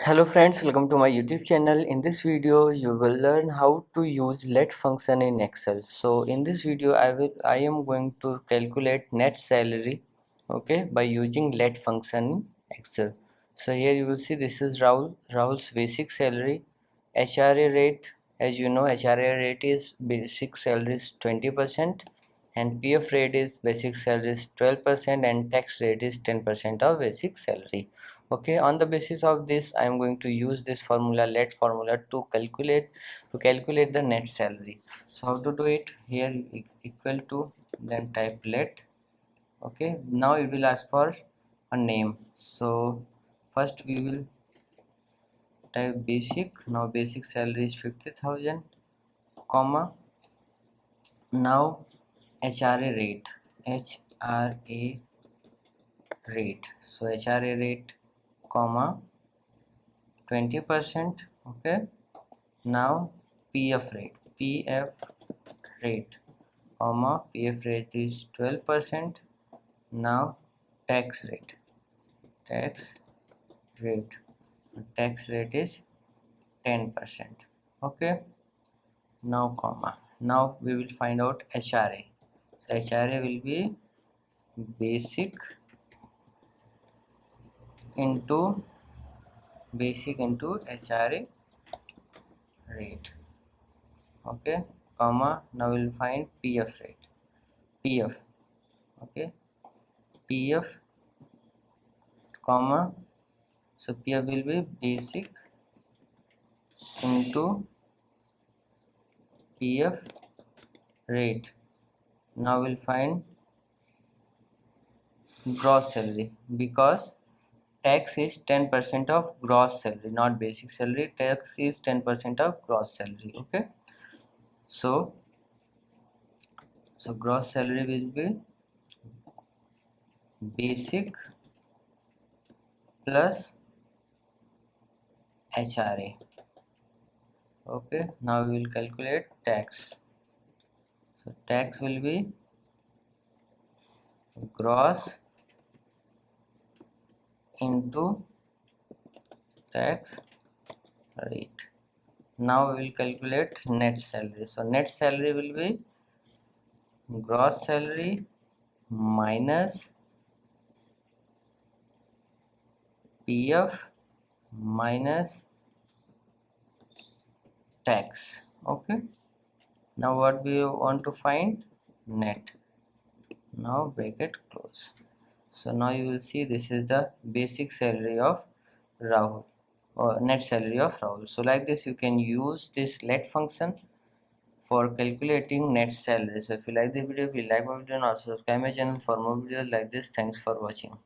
Hello friends, welcome to my YouTube channel. In this video you will learn how to use let function in Excel. So in this video I am going to calculate net salary, okay, by using let function in Excel. So here you will see this is Rahul's basic salary. HRA rate, as you know, HRA rate is basic salary is 20% and PF rate is basic salary is 12% and tax rate is 10% of basic salary. Okay, on the basis of this I am going to use this formula, let formula, to calculate the net salary. So how to do it? Here equal to, then type let. Okay, now it will ask for a name. So first we will type basic. Now basic salary is 50,000, comma, now HRA rate, HRA rate, so HRA rate, comma, 20%. Okay, now PF rate, comma, PF rate is 12%. Now tax rate, tax rate tax rate is 10%. Okay, now comma, now we will find out HRA. So HRA will be basic into HRA rate. Okay, comma, now we'll find PF rate, PF. Okay, PF, comma, so PF will be basic into PF rate. Now we'll find gross salary, because tax is 10% of gross salary, not basic salary. Tax is 10% of gross salary. Okay, so gross salary will be basic plus HRA. Okay, now we will calculate tax. So tax will be gross into tax rate. Now we will calculate net salary. So net salary will be gross salary minus PF minus tax. Okay, now what we want to find? Net. Now bracket close. So now you will see this is the basic salary of Rahul, or net salary of Rahul. So like this you can use this let function for calculating net salary. So if you like the video, please like my video and also subscribe my channel for more videos like this. Thanks for watching.